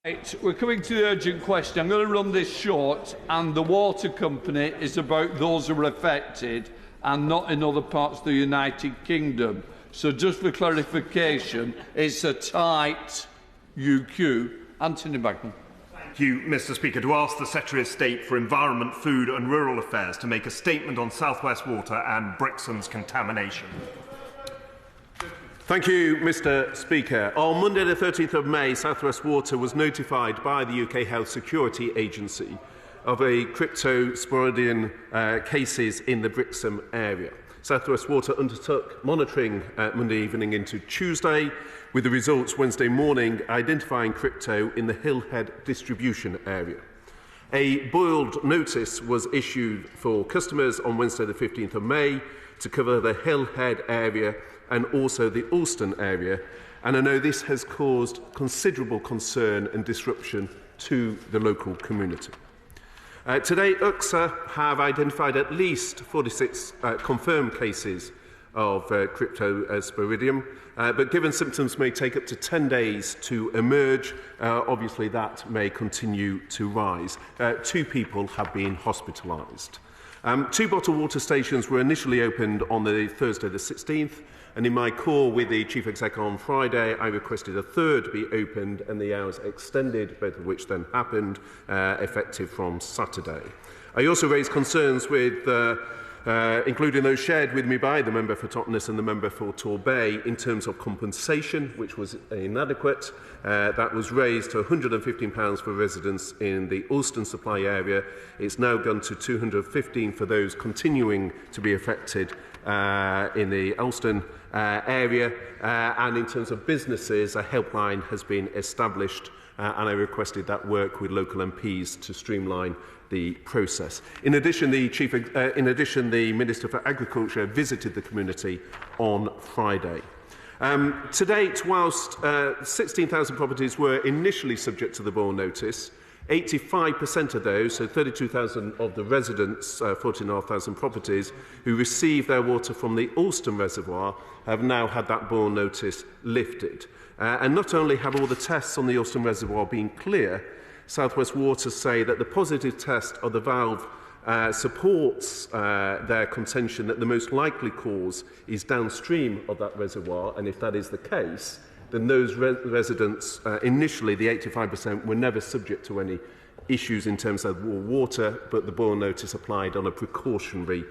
Right, we're coming to the urgent question. I'm going to run this short, and the water company is about those who are affected and not in other parts of the United Kingdom. So just for clarification, it's a tight UQ. Anthony Mangnall. Thank you, Mr. Speaker. To ask the Secretary of State for Environment, Food and Rural Affairs to make a statement on South West Water and Brixham's contamination. Thank you, Mr. Speaker. On Monday the 13th of May, South West Water was notified by the UK Health Security Agency of a cryptosporidium cases in the Brixham area. South West Water undertook monitoring Monday evening into Tuesday, with the results Wednesday morning identifying crypto in the Hillhead distribution area. A boiled notice was issued for customers on Wednesday the 15th of May to cover the Hillhead area and also the Alston area, and I know this has caused considerable concern and disruption to the local community. Today, UCSA have identified at least 46 confirmed cases of cryptosporidium, but given symptoms may take up to 10 days to emerge, obviously that may continue to rise. 2 people have been hospitalised. 2 bottled water stations were initially opened on the Thursday the 16th, and in my call with the Chief Exec on Friday, I requested a third be opened and the hours extended, both of which then happened, effective from Saturday. I also raised concerns with including those shared with me by the member for Totnes and the member for Torbay in terms of compensation, which was inadequate. That was raised to £115 for residents in the Alston supply area. It's now gone to £215 for those continuing to be affected in the Alston area. And in terms of businesses, a helpline has been established, and I requested that work with local MPs to streamline the process. In addition, the Minister for Agriculture visited the community on Friday. To date, whilst 16,000 properties were initially subject to the boil notice, 85% of those, so 32,000 of the residents, 14,500 properties, who received their water from the Alston Reservoir have now had that boil notice lifted. And not only have all the tests on the Alston Reservoir been clear, South West Water say that the positive test of the valve supports their contention that the most likely cause is downstream of that reservoir, and if that is the case, then those residents, initially the 85%, were never subject to any issues in terms of water, but the boil notice applied on a precautionary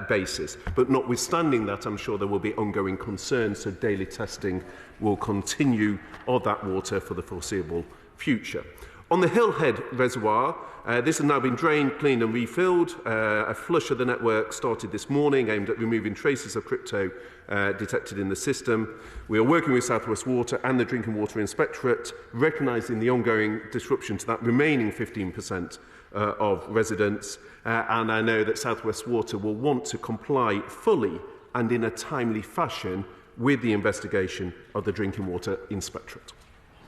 basis. But notwithstanding that, I'm sure there will be ongoing concerns, so daily testing will continue of that water for the foreseeable future. On the Hillhead Reservoir, this has now been drained, cleaned and refilled. A flush of the network started this morning aimed at removing traces of crypto detected in the system. We are working with South West Water and the Drinking Water Inspectorate, recognising the ongoing disruption to that remaining 15% of residents, and I know that South West Water will want to comply fully and in a timely fashion with the investigation of the Drinking Water Inspectorate.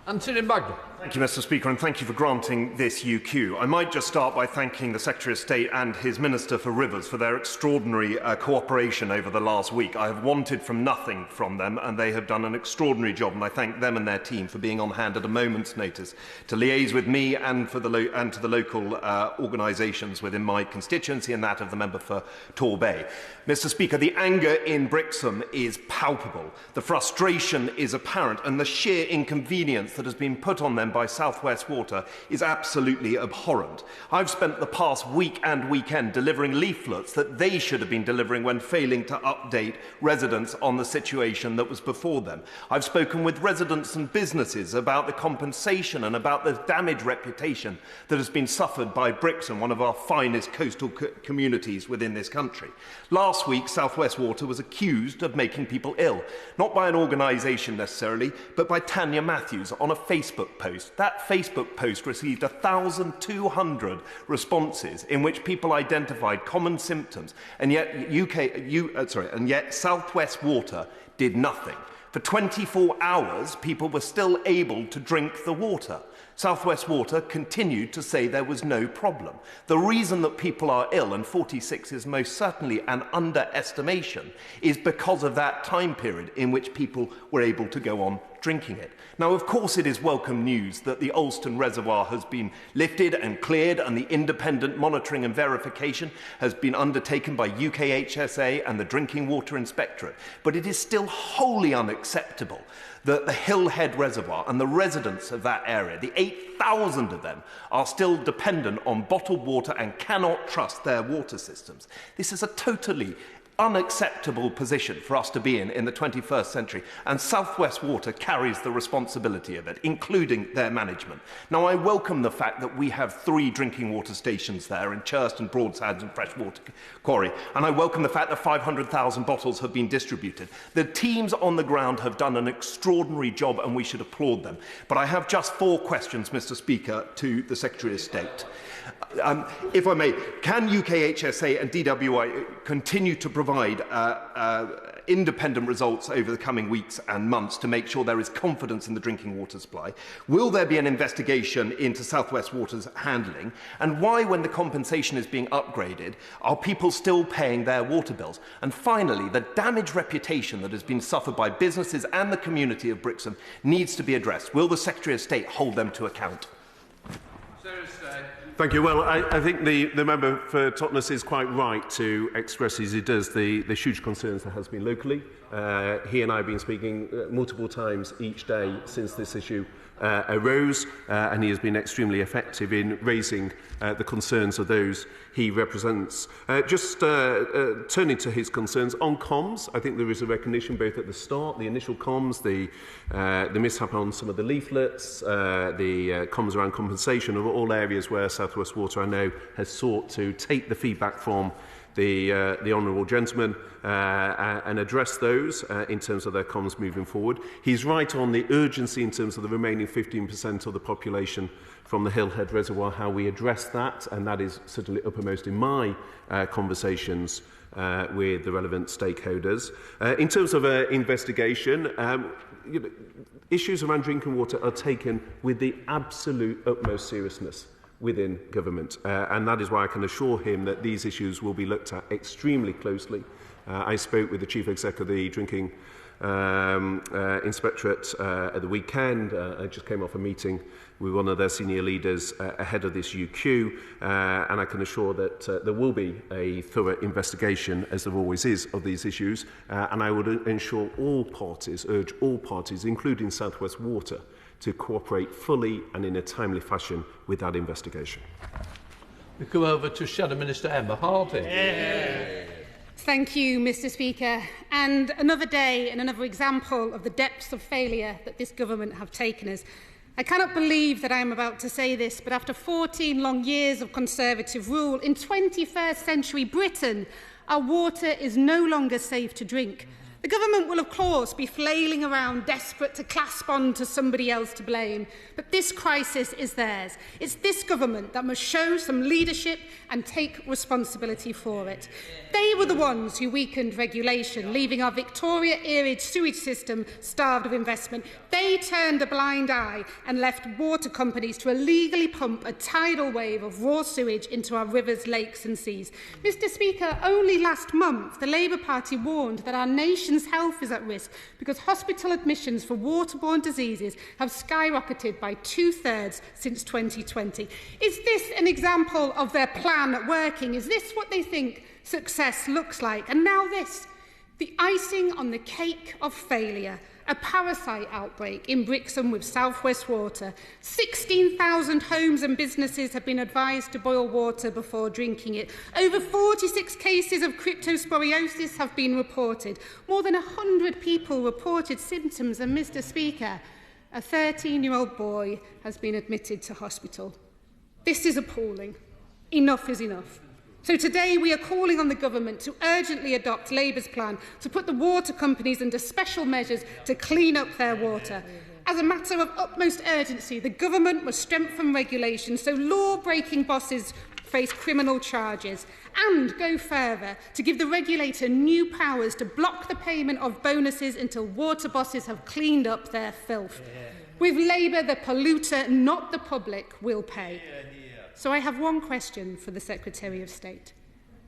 Anthony Mangnall. Thank you, Mr. Speaker, and thank you for granting this UQ. I might just start by thanking the Secretary of State and his Minister for Rivers for their extraordinary cooperation over the last week. I have wanted from nothing from them, and they have done an extraordinary job, and I thank them and their team for being on hand at a moment's notice to liaise with me and to the local organisations within my constituency and that of the member for Torbay. Mr. Speaker, the anger in Brixham is palpable. The frustration is apparent, and the sheer inconvenience that has been put on them by South West Water is absolutely abhorrent. I've spent the past week and weekend delivering leaflets that they should have been delivering when failing to update residents on the situation that was before them. I've spoken with residents and businesses about the compensation and about the damaged reputation that has been suffered by Brixham, one of our finest coastal communities within this country. Last week, South West Water was accused of making people ill, not by an organisation necessarily, but by Tanya Matthews on a Facebook post. That Facebook post received 1,200 responses in which people identified common symptoms, and yet South West Water did nothing. For 24 hours, people were still able to drink the water. South West Water continued to say there was no problem. The reason that people are ill, and 46 is most certainly an underestimation, is because of that time period in which people were able to go on drinking it. Now, of course, it is welcome news that the Alston Reservoir has been lifted and cleared and the independent monitoring and verification has been undertaken by UKHSA and the Drinking Water Inspectorate. But it is still wholly unacceptable that the Hillhead Reservoir and the residents of that area, the 8,000 of them, are still dependent on bottled water and cannot trust their water systems. This is a totally unacceptable position for us to be in the 21st century, and South West Water carries the responsibility of it, including their management. Now, I welcome the fact that we have 3 drinking water stations there in Churston, Broadsides and Freshwater Quarry, and I welcome the fact that 500,000 bottles have been distributed. The teams on the ground have done an extraordinary job and we should applaud them. But I have just 4 questions, Mr. Speaker, to the Secretary of State. If I may, can UKHSA and DWI continue to provide independent results over the coming weeks and months to make sure there is confidence in the drinking water supply? Will there be an investigation into South West Water's handling? And why, when the compensation is being upgraded, are people still paying their water bills? And finally, the damaged reputation that has been suffered by businesses and the community of Brixham needs to be addressed. Will the Secretary of State hold them to account? Thank you. Well, I think the member for Totnes is quite right to express, as he does, the huge concerns there has been locally. He and I have been speaking multiple times each day since this issue arose, and he has been extremely effective in raising the concerns of those he represents. Just turning to his concerns on comms, I think there is a recognition both at the start, the initial comms, the mishap on some of the leaflets, the comms around compensation, are all areas where South West Water, I know, has sought to take the feedback from the honourable gentleman and address those in terms of their comms moving forward. He's right on the urgency in terms of the remaining 15% of the population from the Hillhead Reservoir, how we address that, and that is certainly uppermost in my conversations with the relevant stakeholders. In terms of investigation, issues around drinking water are taken with the absolute utmost seriousness within government, and that is why I can assure him that these issues will be looked at extremely closely. I spoke with the Chief Exec of the Drinking Inspectorate at the weekend. I just came off a meeting with one of their senior leaders ahead of this UQ, and I can assure that there will be a thorough investigation, as there always is, of these issues, and I would ensure all parties, urge all parties, including South West Water, to cooperate fully and in a timely fashion with that investigation. We come over to Shadow Minister Emma Harding. Yeah. Thank you, Mr. Speaker. And another day and another example of the depths of failure that this government have taken us. I cannot believe that I am about to say this, but after 14 long years of Conservative rule, in 21st century Britain, our water is no longer safe to drink. The government will, of course, be flailing around, desperate to clasp on to somebody else to blame. But this crisis is theirs. It's this government that must show some leadership and take responsibility for it. They were the ones who weakened regulation, leaving our Victoria-era sewage system starved of investment. They turned a blind eye and left water companies to illegally pump a tidal wave of raw sewage into our rivers, lakes and seas. Mr. Speaker, only last month, the Labour Party warned that our nation's health is at risk because hospital admissions for waterborne diseases have skyrocketed by 2/3 since 2020. Is this an example of their plan working? Is this what they think success looks like? And now this, the icing on the cake of failure. A parasite outbreak in Brixham with South West Water. 16,000 homes and businesses have been advised to boil water before drinking it. Over 46 cases of cryptosporiosis have been reported. More than 100 people reported symptoms, and Mr. Speaker, a 13-year-old boy has been admitted to hospital. This is appalling. Enough is enough. So today we are calling on the government to urgently adopt Labour's plan to put the water companies under special measures to clean up their water. As a matter of utmost urgency, the government must strengthen regulation so law-breaking bosses face criminal charges, and go further to give the regulator new powers to block the payment of bonuses until water bosses have cleaned up their filth. With Labour, the polluter, not the public, will pay. So I have one question for the Secretary of State.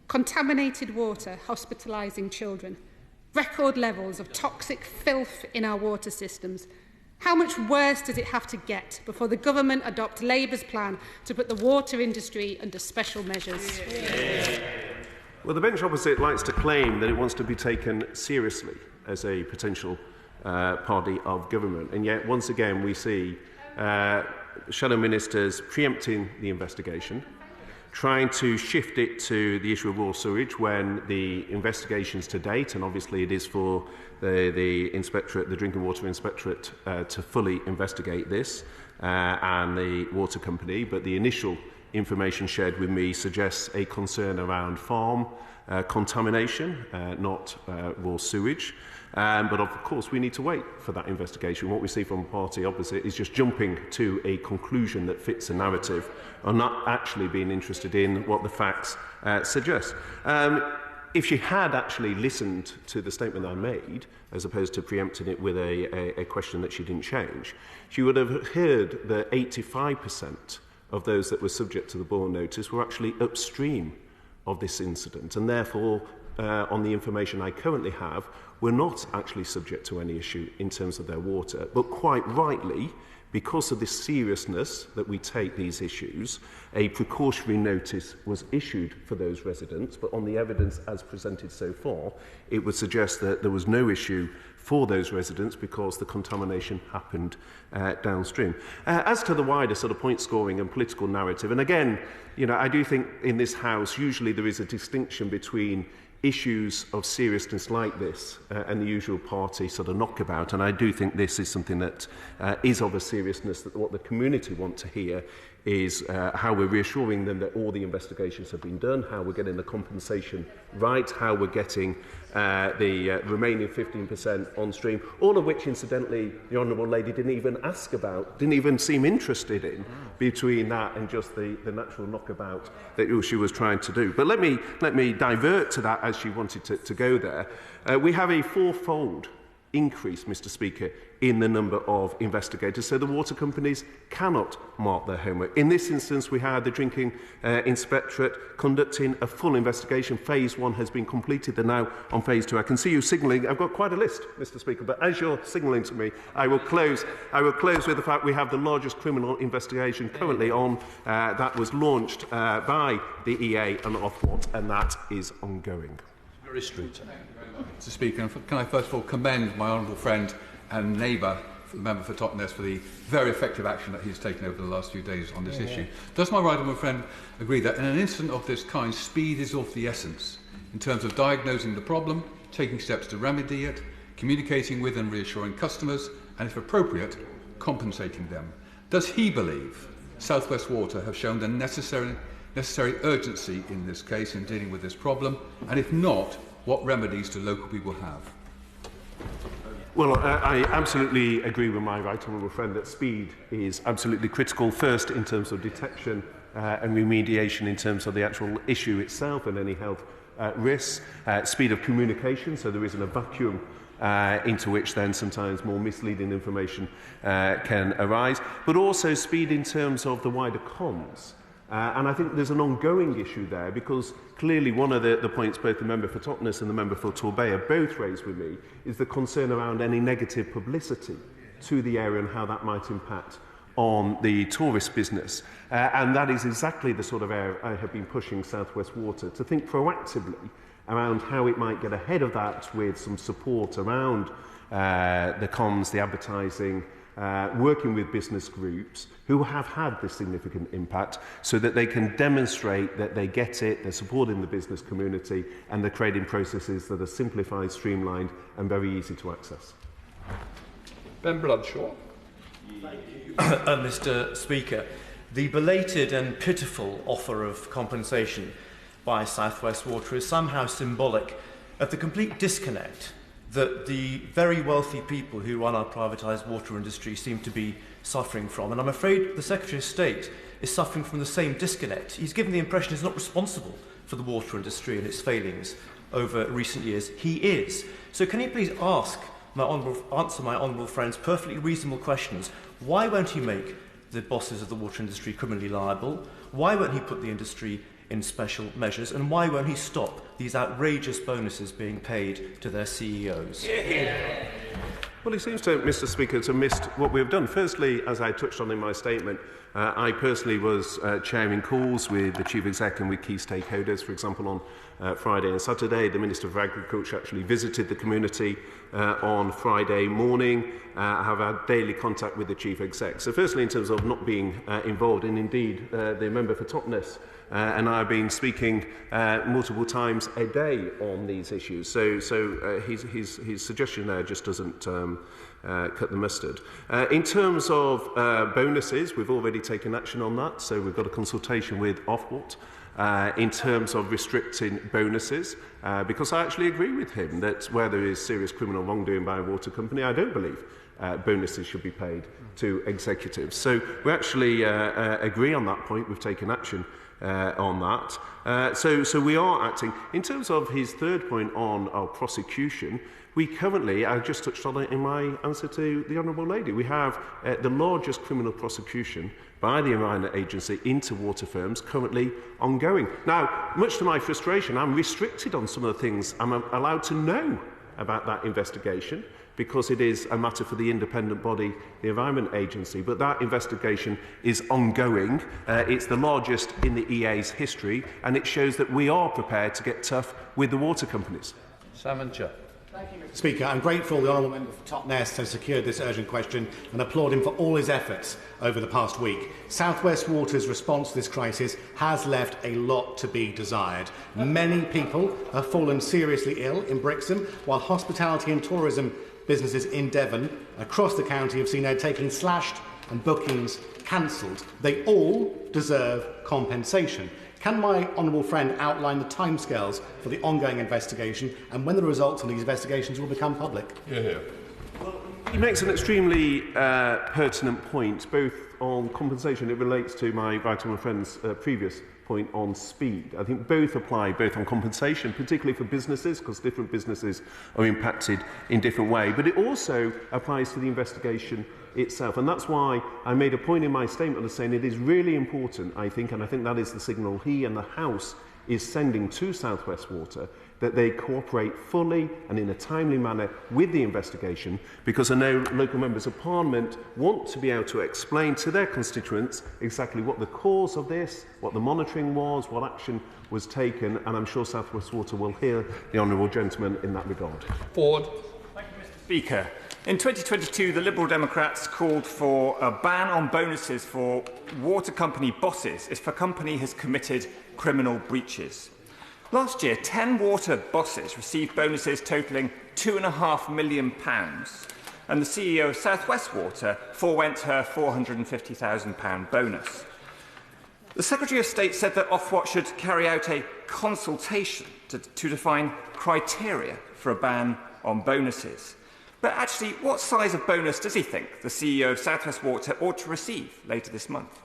Contaminated water hospitalising children, record levels of toxic filth in our water systems. How much worse does it have to get before the government adopt Labour's plan to put the water industry under special measures? Well, the bench opposite likes to claim that it wants to be taken seriously as a potential party of government. And yet, once again, we see shadow ministers preempting the investigation, trying to shift it to the issue of raw sewage when the investigations to date, and obviously it is for the Inspectorate, the Drinking Water Inspectorate, to fully investigate this, and the water company, but the initial information shared with me suggests a concern around farm contamination, not raw sewage. But of course, we need to wait for that investigation. What we see from the party opposite is just jumping to a conclusion that fits a narrative, or not actually being interested in what the facts suggest. If she had actually listened to the statement I made, as opposed to preempting it with a question that she didn't change, she would have heard that 85% of those that were subject to the Boyle notice were actually upstream of this incident, and therefore, on the information I currently have, were not actually subject to any issue in terms of their water. But quite rightly, because of the seriousness that we take these issues, a precautionary notice was issued for those residents, but on the evidence as presented so far, it would suggest that there was no issue for those residents because the contamination happened downstream. As to the wider sort of point scoring and political narrative, and again, you know, I do think in this House usually there is a distinction between issues of seriousness like this and the usual party sort of knockabout, and I do think this is something that is of a seriousness that what the community want to hear is how we're reassuring them that all the investigations have been done, how we're getting the compensation right, how we're getting the remaining 15% on stream, all of which, incidentally, the Honourable Lady didn't even ask about, didn't even seem interested in, between that and just the natural knockabout that she was trying to do. But let me divert to that as she wanted to go there. We have a fourfold increase, Mr. Speaker, in the number of investigators, so the water companies cannot mark their homework. In this instance, we had the Drinking Inspectorate conducting a full investigation. Phase 1 has been completed. They're now on Phase 2. I can see you signalling. I've got quite a list, Mr. Speaker, but as you're signalling to me, I will close with the fact we have the largest criminal investigation currently on. That was launched by the EA and Ofwat, and that is ongoing. Street. Mr. Speaker, can I first of all commend my honourable friend and neighbour, the member for Totnes, for the very effective action that he's taken over the last few days on this issue. Does my right honourable friend agree that in an incident of this kind, speed is of the essence in terms of diagnosing the problem, taking steps to remedy it, communicating with and reassuring customers, and if appropriate, compensating them? Does he believe South West Water have shown the necessary urgency in this case in dealing with this problem, and if not, what remedies do local people have? Well, I absolutely agree with my right honourable friend that speed is absolutely critical, first in terms of detection and remediation in terms of the actual issue itself and any health risks, speed of communication, so there isn't a vacuum into which then sometimes more misleading information can arise, but also speed in terms of the wider comms. And I think there's an ongoing issue there because clearly one of the points both the member for Totnes and the member for Torbay both raised with me is the concern around any negative publicity to the area and how that might impact on the tourist business. And that is exactly the sort of area I have been pushing South West Water to think proactively around how it might get ahead of that with some support around the comms, the advertising, working with business groups who have had this significant impact so that they can demonstrate that they get it, they're supporting the business community, and they're creating processes that are simplified, streamlined, and very easy to access. Ben Bradshaw. Mr. Speaker, the belated and pitiful offer of compensation by South West Water is somehow symbolic of the complete disconnect that the very wealthy people who run our privatised water industry seem to be suffering from. And I'm afraid the Secretary of State is suffering from the same disconnect. He's given the impression he's not responsible for the water industry and its failings over recent years. He is. So can you please answer my honourable friend's perfectly reasonable questions? Why won't he make the bosses of the water industry criminally liable? Why won't he put the industry in special measures, and why won't he stop these outrageous bonuses being paid to their CEOs? Well, it seems to, Mr Speaker, to have missed what we've done. Firstly, as I touched on in my statement, I personally was chairing calls with the Chief Exec and with key stakeholders. For example, on Friday and Saturday, the Minister for Agriculture actually visited the community on Friday morning. I have had daily contact with the Chief Exec. So firstly, in terms of not being involved, and indeed the member for Totnes and I have been speaking multiple times a day on these issues. So his suggestion there just doesn't cut the mustard. In terms of bonuses, we've already taken action on that. So we've got a consultation with Ofwat in terms of restricting bonuses, because I actually agree with him that where there is serious criminal wrongdoing by a water company, I don't believe bonuses should be paid to executives. So we actually agree on that point. We've taken action on that. So we are acting. In terms of his third point on our prosecution, we currently, I just touched on it in my answer to the Honourable Lady, we have the largest criminal prosecution by the Environment Agency into water firms currently ongoing. Now, much to my frustration, I'm restricted on some of the things I'm allowed to know about that investigation, because it is a matter for the independent body, the Environment Agency, but that investigation is ongoing. It's the largest in the EA's history, and it shows that we are prepared to get tough with the water companies. Simon Chair. Thank you, Mr Speaker. I'm grateful the Honourable Member for Totnes has secured this urgent question and applaud him for all his efforts over the past week. South West Water's response to this crisis has left a lot to be desired. Many people have fallen seriously ill in Brixham, while hospitality and tourism businesses in Devon across the county have seen their taking slashed and bookings cancelled. They all deserve compensation. Can my honourable friend outline the timescales for the ongoing investigation and when the results of these investigations will become public? Yeah. Well, he makes an extremely pertinent point, both on compensation. It relates to my right honourable friend's previous point on speed. I think both apply, both on compensation, particularly for businesses, because different businesses are impacted in different ways, but it also applies to the investigation itself. And that's why I made a point in my statement of saying it is really important, I think, and I think that is the signal he and the House is sending to South West Water, that they cooperate fully and in a timely manner with the investigation, because I know local members of Parliament want to be able to explain to their constituents exactly what the cause of this, what the monitoring was, what action was taken, and I'm sure South West Water will hear the honourable gentleman in that regard. Ford. Thank you, Mr Speaker. In 2022, the Liberal Democrats called for a ban on bonuses for water company bosses if a company has committed criminal breaches. Last year, 10 water bosses received bonuses totalling £2.5 million, and the CEO of South West Water forewent her £450,000 bonus. The Secretary of State said that Ofwat should carry out a consultation to define criteria for a ban on bonuses. But actually, what size of bonus does he think the CEO of South West Water ought to receive later this month?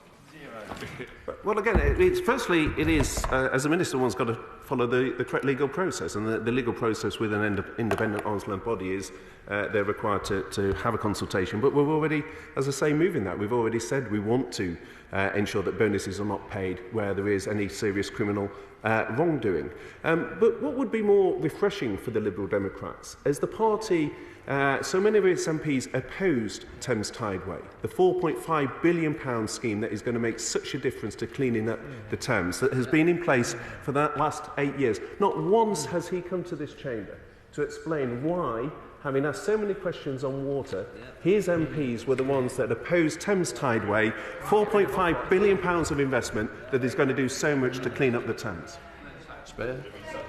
Well, again, firstly, it is, as a minister, one's got to follow the correct legal process, and the legal process with an independent arm's-length body is they're required to have a consultation. But we're already, as I say, moving that. We've already said we want to ensure that bonuses are not paid where there is any serious criminal wrongdoing. But what would be more refreshing for the Liberal Democrats as the party, so many of its MPs opposed Thames Tideway, the £4.5 billion scheme that is going to make such a difference to cleaning up the Thames, that has been in place for the last 8 years. Not once has he come to this chamber to explain why, having asked so many questions on water, his MPs were the ones that opposed Thames Tideway, £4.5 billion of investment that is going to do so much to clean up the Thames.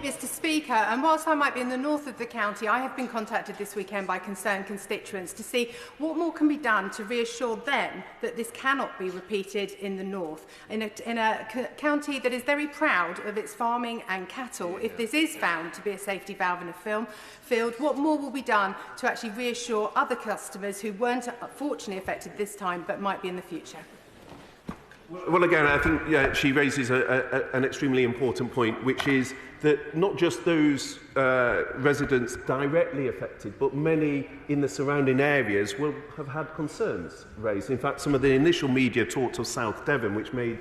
Mr Speaker, and whilst I might be in the north of the county, I have been contacted this weekend by concerned constituents to see what more can be done to reassure them that this cannot be repeated in the north. In a county that is very proud of its farming and cattle, if this is found to be a safety valve in a field, what more will be done to actually reassure other customers who weren't fortunately affected this time but might be in the future? Well, again, I think she raises an extremely important point, which is that not just those residents directly affected, but many in the surrounding areas will have had concerns raised. In fact, some of the initial media talked of South Devon, which made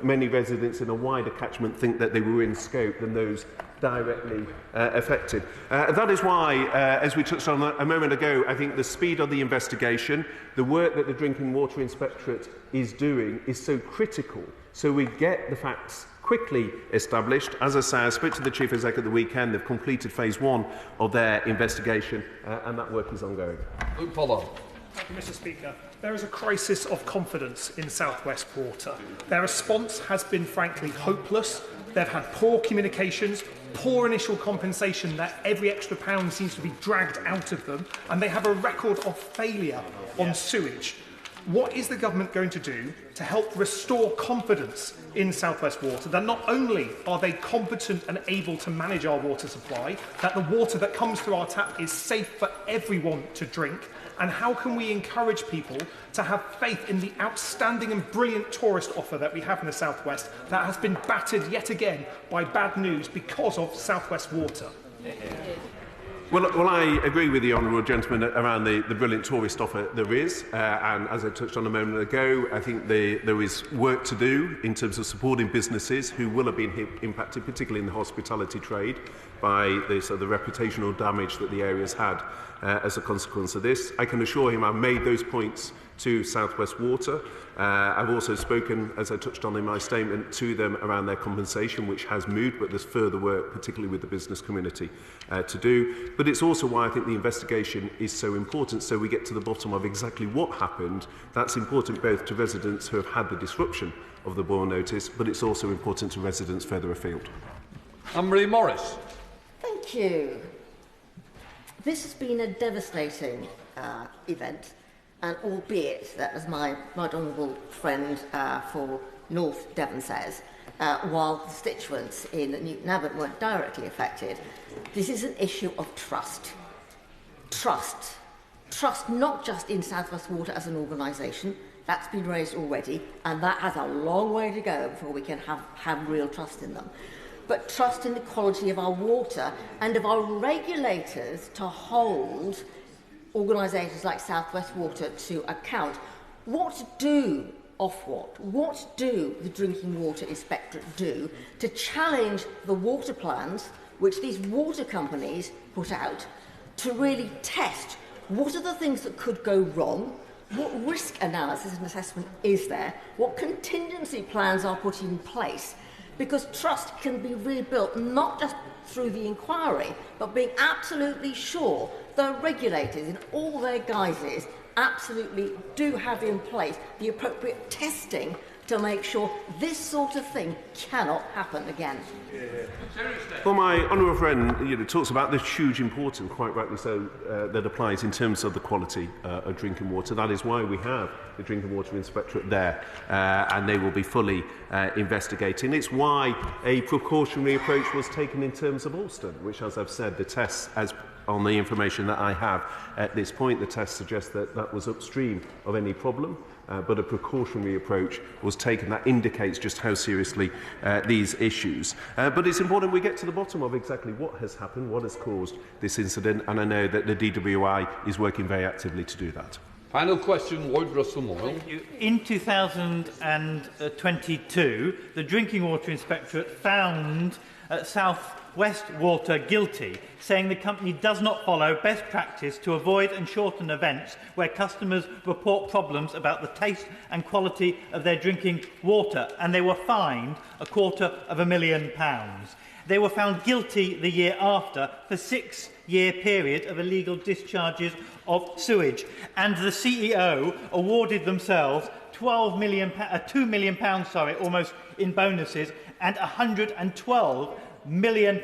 many residents in a wider catchment think that they were in scope than those directly affected. That is why, as we touched on a moment ago, I think the speed of the investigation, the work that the Drinking Water Inspectorate is doing is so critical, so we get the facts quickly established. As I say, I spoke to the Chief Exec at the weekend. They've completed phase 1 of their investigation, and that work is ongoing. Luke Pollard. Thank you, Mr. Speaker. There is a crisis of confidence in South West Water. Their response has been frankly hopeless. They've had poor communications, poor initial compensation that every extra pound seems to be dragged out of them, and they have a record of failure on sewage. What is the government going to do to help restore confidence in South West Water, that not only are they competent and able to manage our water supply, that the water that comes through our tap is safe for everyone to drink, and how can we encourage people to have faith in the outstanding and brilliant tourist offer that we have in the South West that has been battered yet again by bad news because of South West Water? Well, I agree with the honourable gentleman around the brilliant tourist offer there is, and as I touched on a moment ago, I think there is work to do in terms of supporting businesses who will have been impacted, particularly in the hospitality trade, by the reputational damage that the area's had as a consequence of this. I can assure him I've made those points to South West Water. I've also spoken, as I touched on in my statement, to them around their compensation, which has moved, but there's further work, particularly with the business community, to do. But it's also why I think the investigation is so important, so we get to the bottom of exactly what happened. That's important both to residents who have had the disruption of the boil notice, but it's also important to residents further afield. Anne-Marie Morris. Thank you. This has been a devastating event, and albeit that, as my honourable friend for North Devon says, while constituents in Newton Abbot weren't directly affected, this is an issue of trust. Trust. Trust not just in South West Water as an organisation, that's been raised already, and that has a long way to go before we can have real trust in them. But trust in the quality of our water and of our regulators to hold organisations like South West Water to account. What do Ofwat, what do the Drinking Water Inspectorate do to challenge the water plans which these water companies put out to really test what are the things that could go wrong, what risk analysis and assessment is there, what contingency plans are put in place, because trust can be rebuilt not just through the inquiry, but being absolutely sure the regulators in all their guises absolutely do have in place the appropriate testing to make sure this sort of thing cannot happen again. Well, my honourable friend talks about the huge importance, quite rightly so, that applies in terms of the quality of drinking water. That is why we have the Drinking Water Inspectorate there, and they will be fully investigating. It's why a precautionary approach was taken in terms of Alston, which, as I've said, the tests, as on the information that I have at this point, the tests suggest that that was upstream of any problem. But a precautionary approach was taken that indicates just how seriously these issues. But it's important we get to the bottom of exactly what has happened, what has caused this incident, and I know that the DWI is working very actively to do that. Final question, Lloyd Russell-Moyle. In 2022, the Drinking Water Inspectorate found South West Water guilty, saying the company does not follow best practice to avoid and shorten events where customers report problems about the taste and quality of their drinking water, and they were fined £250,000. They were found guilty the year after for a 6-year period of illegal discharges of sewage, and the CEO awarded themselves £2 million almost in bonuses and £112 million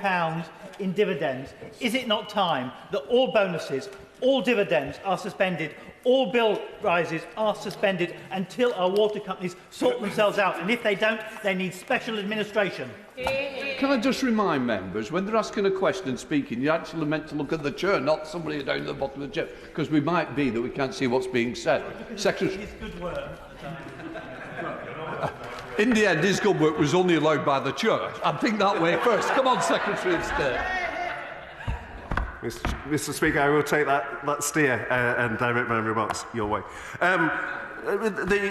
in dividends. Is it not time that all bonuses, all dividends are suspended, all bill rises are suspended until our water companies sort themselves out? And if they don't, they need special administration. Can I just remind members, when they're asking a question and speaking, you're actually meant to look at the chair, not somebody down at the bottom of the chair, because we might be that we can't see what's being said. Secretary. In the end, his good work was only allowed by the church. I'd think that way first. Come on, Secretary of State. Mr. Speaker, I will take that steer and direct my remarks your way.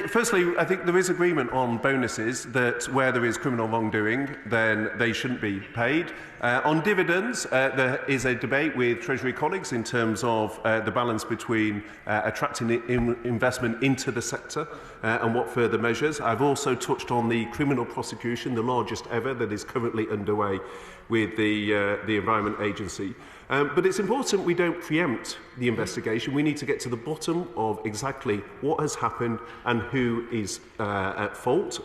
Firstly, I think there is agreement on bonuses that where there is criminal wrongdoing, then they shouldn't be paid. On dividends, there is a debate with Treasury colleagues in terms of the balance between attracting investment into the sector and what further measures. I've also touched on the criminal prosecution, the largest ever, that is currently underway with the Environment Agency. But it's important we don't preempt the investigation. We need to get to the bottom of exactly what has happened and who is at fault,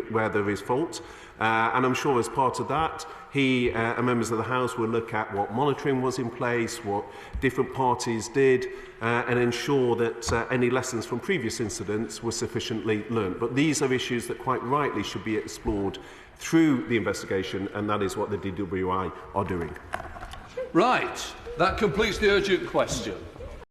where there is fault. And I'm sure as part of that, he and members of the House will look at what monitoring was in place, what different parties did, and ensure that any lessons from previous incidents were sufficiently learnt. But these are issues that quite rightly should be explored through the investigation, and that is what the DWI are doing. Right, that completes the urgent question.